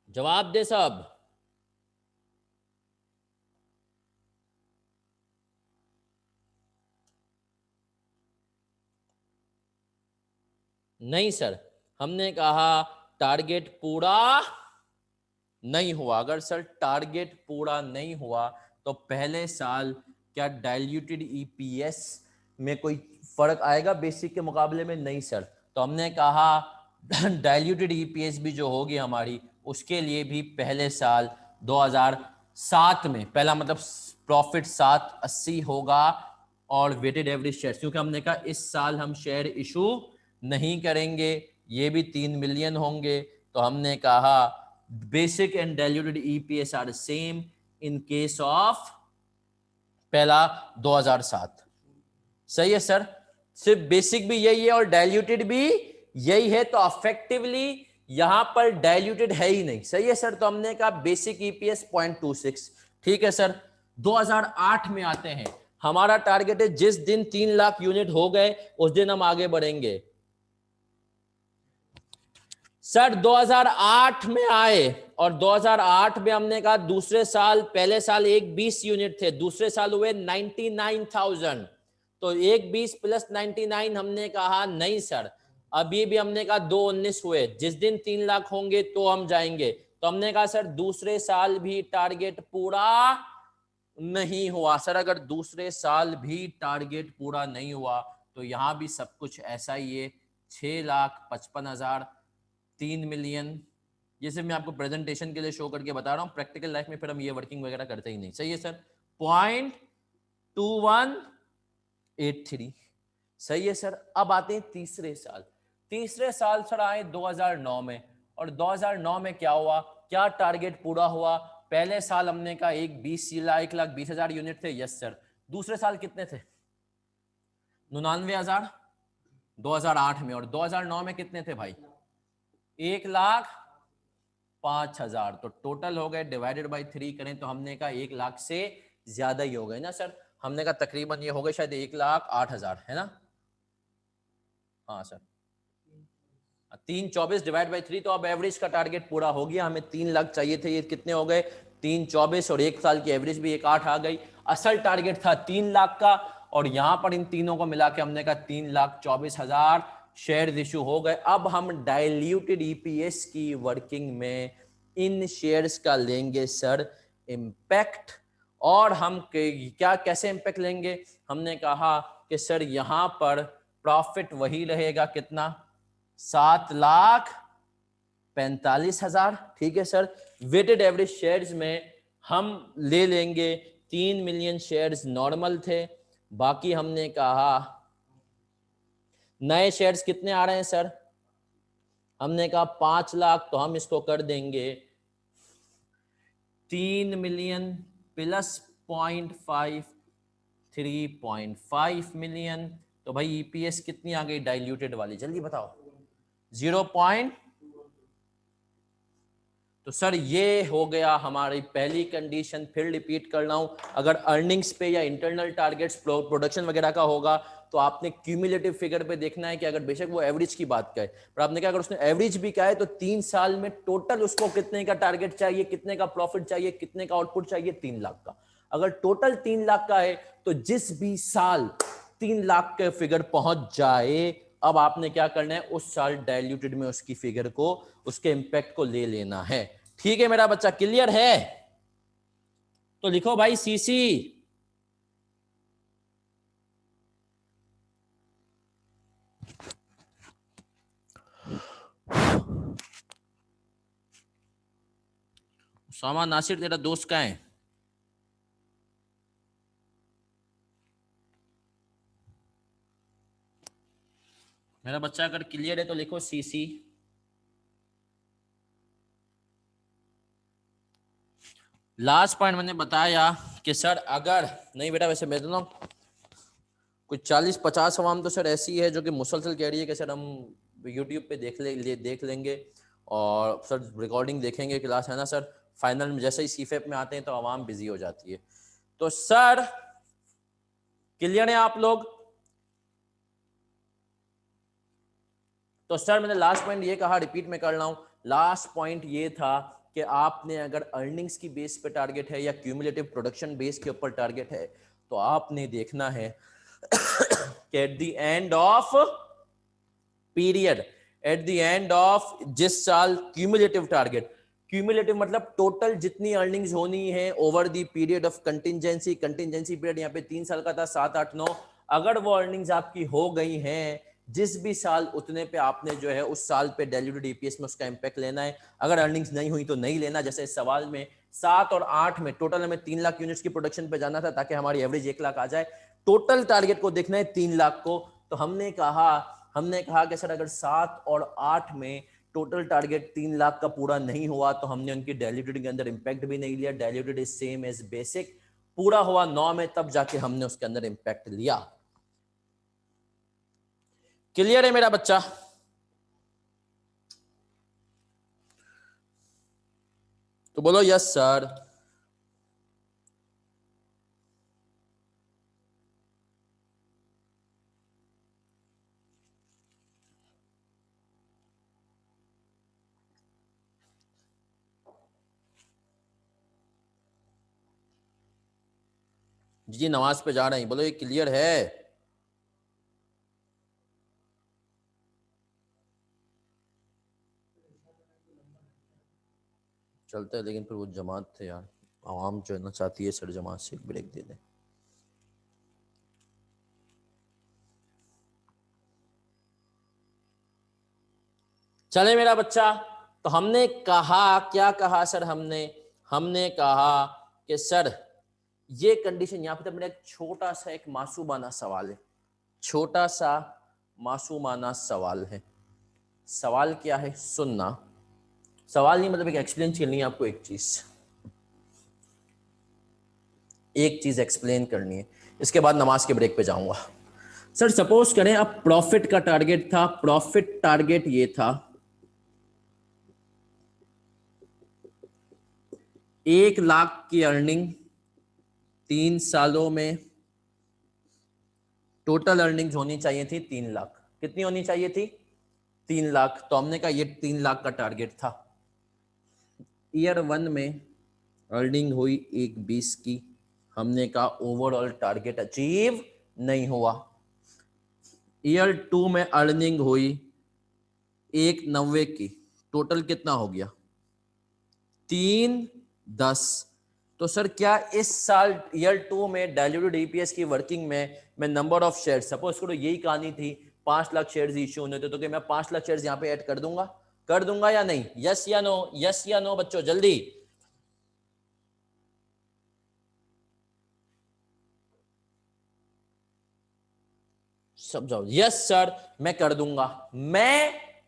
जवाब दे सब। नहीं सर, हमने कहा टारगेट पूरा नहीं हुआ। अगर सर टारगेट पूरा नहीं हुआ तो पहले साल क्या डाइल्यूटेड ईपीएस में कोई फर्क आएगा बेसिक के मुकाबले में? नहीं सर। तो हमने कहा डाइल्यूटेड ईपीएस भी जो होगी हमारी, उसके लिए भी पहले साल 2007 में पहला मतलब प्रॉफिट 780 होगा और वेटेड एवरेज शेयर, क्योंकि हमने कहा इस साल हम शेयर इशू नहीं करेंगे, ये भी 3 मिलियन होंगे। तो हमने कहा basic and diluted EPS are same in case of पहला 2007। सही है सर, सिर्फ बेसिक भी यही है और डाइल्यूटेड भी यही है, तो अफेक्टिवली यहां पर डाइल्यूटेड है ही नहीं। सही है सर, तो हमने कहा बेसिक ईपीएस 0.26। ठीक है सर, 2008 में आते हैं। हमारा टारगेट है जिस दिन 3 लाख यूनिट हो गए उस दिन हम आगे बढ़ेंगे। सर 2008 में आए और 2008 में हमने कहा दूसरे साल, पहले साल 1,20,000 यूनिट थे, दूसरे साल हुए 99,000, तो 1,20,000 प्लस 99 हमने कहा नहीं सर, अभी भी हमने कहा 2,19 हुए, जिस दिन 3 लाख होंगे तो हम जाएंगे। तो हमने कहा सर दूसरे साल भी टारगेट पूरा नहीं हुआ। सर अगर दूसरे साल भी टारगेट पूरा नहीं हुआ तो यहां भी सब कुछ ऐसा ही है, 6,55,000, 3 मिलियन। ये सिर्फ मैं आपको प्रेजेंटेशन के लिए शो करके बता रहा हूँ, प्रैक्टिकल लाइफ में फिर हम ये वर्किंग वगैरह करते ही नहीं। सही है सर, 0.2183। सही है सर। अब आते हैं तीसरे साल। तीसरे साल सर आए 2009 में, और 2009 में क्या हुआ, क्या टारगेट पूरा हुआ? पहले साल हमने कहा 1,20,000 यूनिट थे, यस सर। दूसरे साल कितने थे? 99,000 2008 में, और 2009 में कितने थे भाई? 1,05,000। तो टोटल हो गए, डिवाइडेड बाई 3 करें तो हमने कहा 1 लाख से ज्यादा ही हो गए ना सर। हमने कहा तकरीबन ये हो गए शायद 1,08,000, है ना? हाँ सर, 324 डिवाइड बाई 3, तो अब एवरेज का टारगेट पूरा हो गया। हमें 3 लाख चाहिए थे, ये कितने हो गए? 324, और एक साल की एवरेज भी 1,08 आ गई। असल टारगेट था 3 लाख का, और यहां पर इन तीनों को मिला के हमने कहा 3,24,000 शेयर इशू हो गए। अब हम डाइल्यूटेड ईपीएस की वर्किंग में इन शेयर्स का लेंगे सर इम्पैक्ट। और हम क्या कैसे इम्पैक्ट लेंगे? हमने कहा कि सर यहां पर प्रॉफिट वही रहेगा, कितना? 7,45,000। ठीक है सर। वेटेड एवरेज शेयर्स में हम ले लेंगे 3 मिलियन शेयर्स नॉर्मल थे, बाकी हमने कहा नए शेयर्स कितने आ रहे हैं सर? हमने कहा 5 लाख, तो हम इसको कर देंगे 3 मिलियन प्लस 0.5, 3.5 मिलियन। तो भाई ईपीएस कितनी आ गई डाइल्यूटेड वाली, जल्दी बताओ? 0. तो सर ये हो गया हमारी पहली कंडीशन। फिर रिपीट कर रहा हूं, अगर अर्निंग्स पे या इंटरनल टारगेट्स प्रोडक्शन वगैरह का होगा तो आपने क्यूमुलेटिव फिगर पे देखना है कि अगर बेशक वो एवरेज की बात कहे, पर आपने कहा अगर उसने एवरेज भी कहा है तो 3 साल में टोटल उसको कितने का टारगेट चाहिए, कितने का प्रॉफिट चाहिए, कितने का आउटपुट चाहिए? 3 लाख का। अगर टोटल 3 लाख का है तो जिस भी साल 3 लाख के फिगर पहुंच जाए, अब आपने क्या करना है, उस साल डाइल्यूटेड में उसकी फिगर को, उसके इंपैक्ट को ले लेना है। ठीक है मेरा बच्चा, क्लियर है? तो लिखो भाई सीसी। उसामा नासिर तेरा दोस्त कहाँ है? मेरा बच्चा अगर क्लियर है तो लिखो सीसी। लास्ट पॉइंट मैंने बताया कि सर अगर नहीं बेटा, वैसे मैं ना कुछ 40-50 अवाम तो सर ऐसी है जो कि मुसलसल कह रही है कि सर हम यूट्यूब पे देख लेंगे और सर रिकॉर्डिंग देखेंगे क्लास, है ना सर। फाइनल में जैसे ही सीफेप में आते हैं तो आवाम बिजी हो जाती है। तो सर क्लियर है आप लोग? तो सर मैंने लास्ट पॉइंट ये कहा, रिपीट में कर रहा हूं, लास्ट पॉइंट ये था कि आपने अगर अर्निंग्स की बेस पे टारगेट है या क्यूमुलेटिव प्रोडक्शन बेस के ऊपर टारगेट है तो आपने देखना है कि eight the end of period, eight the end of जिस साल क्यूमुलेटिव टारगेट, क्यूमुलेटिव मतलब टोटल जितनी अर्निंग्स होनी है over the period of contingency, contingency period यहाँ पे 3 साल का था, 7, 8, 9, अगर वो अर्निंग्स आपकी हो गई हैं जिस भी साल, उतने पे आपने जो है उस साल पे डाइल्यूटेड ईपीएस में उसका इंपैक्ट लेना है। अगर अर्निंग्स नहीं हुई तो नहीं लेना। जैसे इस सवाल में 7 और 8 में टोटल हमें 3 लाख यूनिट्स की प्रोडक्शन पे जाना था ताकि हमारी एवरेज 1 लाख आ जाए, टोटल टारगेट को देखना है 3 लाख को। तो हमने कहा कि सर अगर 7 और 8 में टोटल टारगेट 3 लाख का पूरा नहीं हुआ तो हमने उनकी डाइल्यूटेड के अंदर इंपैक्ट भी नहीं लिया। Diluted is same as basic. पूरा हुआ 9 में तब जाके हमने उसके अंदर इंपैक्ट लिया। क्लियर है मेरा बच्चा? तो बोलो यस सर। जी नमाज पे जा रहे हैं, बोलो ये क्लियर है? चलते हैं, लेकिन फिर वो जमात थे यार, आवाम जो है ना चाहती है सर जमात से एक ब्रेक दे दें। चले मेरा बच्चा। तो हमने कहा, क्या कहा सर? हमने कहा कि सर ये कंडीशन, यहां पे तो मेरा एक छोटा सा एक मासूमाना सवाल है, छोटा सा मासूमाना सवाल है। सवाल क्या है सुनना, सवाल नहीं मतलब एक एक्सप्लेन करनी है आपको, एक चीज एक्सप्लेन करनी है, इसके बाद नमाज के ब्रेक पे जाऊंगा। सर सपोज करें अब प्रॉफिट का टारगेट था, प्रॉफिट टारगेट ये था 1 लाख की अर्निंग 3 सालों में, टोटल अर्निंग्स होनी चाहिए थी 3 लाख। कितनी होनी चाहिए थी? 3 लाख। तो हमने कहा ये 3 लाख का टारगेट था। ईयर 1 में अर्निंग हुई 1,20 की, हमने कहा ओवरऑल टारगेट अचीव नहीं हुआ। ईयर 2 में अर्निंग हुई 1,90 की, टोटल कितना हो गया? 3,10। तो सर क्या इस साल ईयर 2 में डाइल्यूटेड ईपीएस की वर्किंग में मैं नंबर ऑफ शेयर, सपोज करो यही कहानी थी 5 लाख शेयर्स इश्यू होने थे, तो क्या मैं 5 लाख शेयर्स यहां पे ऐड कर दूंगा या नहीं? यस या नो, यस या नो बच्चों जल्दी सब जाओ। यस सर मैं कर दूंगा,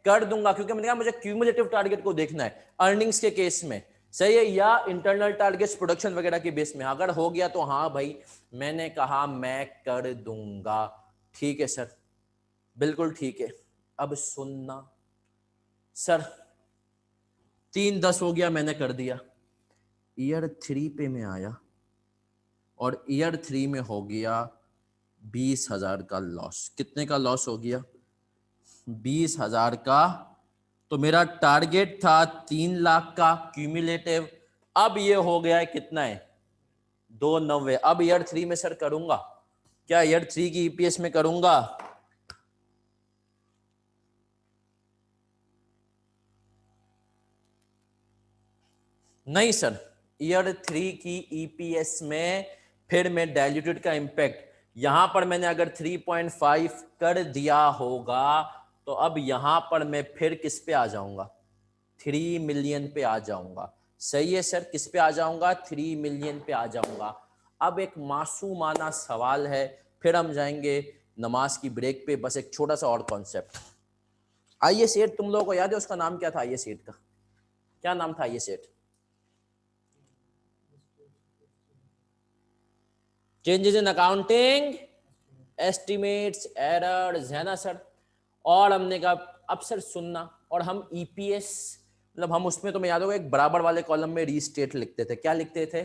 क्योंकि मैंने कहा मुझे क्यूमुलेटिव टारगेट को देखना है अर्निंग्स के केस में, सही है, या इंटरनल टारगेट्स प्रोडक्शन वगैरह के बेस में। अगर हो गया तो हाँ भाई मैंने कहा मैं कर दूंगा। ठीक है सर, बिल्कुल ठीक है। अब सुनना सर, 3,10 हो गया, मैंने कर दिया। ईयर 3 पे मैं आया और ईयर 3 में हो गया 20,000 का लॉस। कितने का लॉस हो गया? 20,000 का। तो मेरा टारगेट था 3 लाख का क्यूमुलेटिव, अब ये हो गया है कितना है? 2,90। अब ईयर 3 में सर करूंगा क्या? ईयर 3 की ईपीएस में करूंगा? नहीं सर, ईयर 3 की ईपीएस में फिर मैं डाइल्यूटेड का इंपैक्ट, यहां पर मैंने अगर 3.5 कर दिया होगा तो अब यहां पर मैं फिर किस पे आ जाऊंगा? 3 मिलियन पे आ जाऊंगा। सही है सर, किस पे आ जाऊंगा? 3 मिलियन पे आ जाऊंगा। अब एक मासूमाना सवाल है, फिर हम जाएंगे नमाज की ब्रेक पे। बस एक छोटा सा और कॉन्सेप्ट, आइए सेठ, तुम लोगों को याद है उसका नाम क्या था? आइए सेठ का क्या नाम था? आइए सेठ, changes in accounting estimates errors, है ना सर। और हमने कहा अब सर सुनना, और हम ईपीएस मतलब हम उसमें, तुम्हें याद होगा, एक बराबर वाले कॉलम में रीस्टेट लिखते थे। क्या लिखते थे?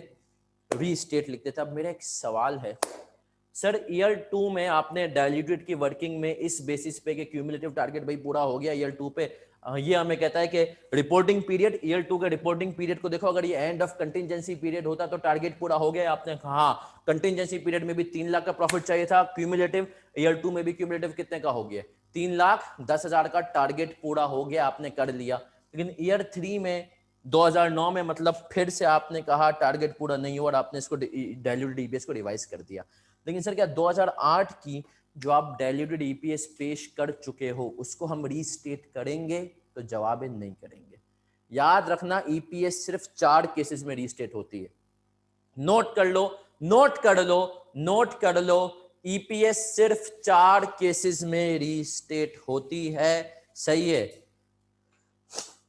रीस्टेट लिखते थे। अब मेरा एक सवाल है सर, ईयर 2 में आपने डाइल्यूटेड की वर्किंग में इस बेसिस पे कि क्यूमुलेटिव टारगेट भाई पूरा हो गया ईयर 2 पे, ये हमें कहता है कि रिपोर्टिंग पीरियड, ईयर 2 के रिपोर्टिंग पीरियड को देखो, अगर ये एंड ऑफ कंटिजेंसी पीरियड होता तो टारगेट पूरा हो गया। आपने कहा हाँ, कंटिजेंसी पीरियड में भी 3 लाख का प्रॉफिट चाहिए था, क्यूमुलेटिव ईयर 2 में भी क्यूमुलेटिव कितने का हो गया? 3,10,000 का टारगेट पूरा हो गया, आपने कर लिया। लेकिन ईयर 3 में 2009 में मतलब फिर से आपने कहा टारगेट पूरा नहीं हुआ और आपने इसको डाइल्यूटेड ईपीएस को रिवाइज कर दिया। लेकिन सर क्या 2008 की जो आप डाइल्यूटेड ईपीएस पेश कर चुके हो उसको हम रीस्टेट करेंगे? तो जवाब है नहीं करेंगे। याद रखना, ईपीएस सिर्फ 4 केसेस में रीस्टेट होती है। नोट कर लो, नोट कर लो, नोट कर लो, ईपीएस सिर्फ 4 केसेस में रीस्टेट होती है। सही है,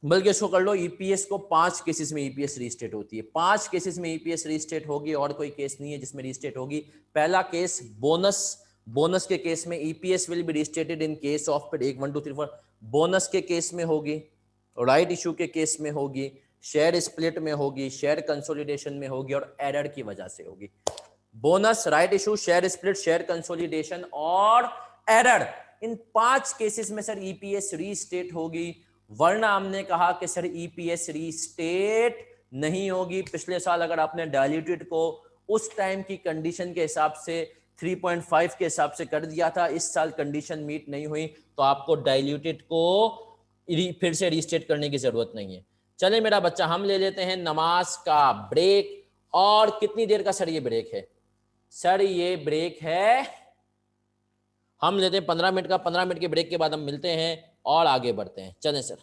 बल्कि इसको कर लो, ईपीएस को 5 केसेस में ईपीएस रीस्टेट होती है। 5 केसेस में ईपीएस रीस्टेट होगी, और कोई केस नहीं है जिसमें रीस्टेट होगी। पहला केस बोनस, बोनस के केस में EPS will be restated in case of, फिर 1 2 3 4, बोनस के केस में होगी, राइट इशू के केस में होगी, शेयर स्प्लिट में होगी, शेयर कंसोलिडेशन में होगी, और एरर की वजह से होगी। Bonus, right issue, share split, share consolidation और एरर, इन 5 केसेस में सर ईपीएस रीस्टेट होगी। वरना हमने कहा कि सर ईपीएस रीस्टेट नहीं होगी। पिछले साल अगर आपने डाइल्यूटेड को उस टाइम की कंडीशन के हिसाब से 3.5 के हिसाब से कर दिया था, इस साल कंडीशन मीट नहीं हुई, तो आपको डाइल्यूटेड को फिर से रीस्टेट करने की जरूरत नहीं है। चले मेरा बच्चा, हम ले लेते हैं नमाज का ब्रेक। और कितनी देर का सर ये ब्रेक है? सर ये ब्रेक है, हम लेते हैं 15 मिनट का। 15 मिनट के ब्रेक के बाद हम मिलते हैं और आगे बढ़ते हैं। चलें सर।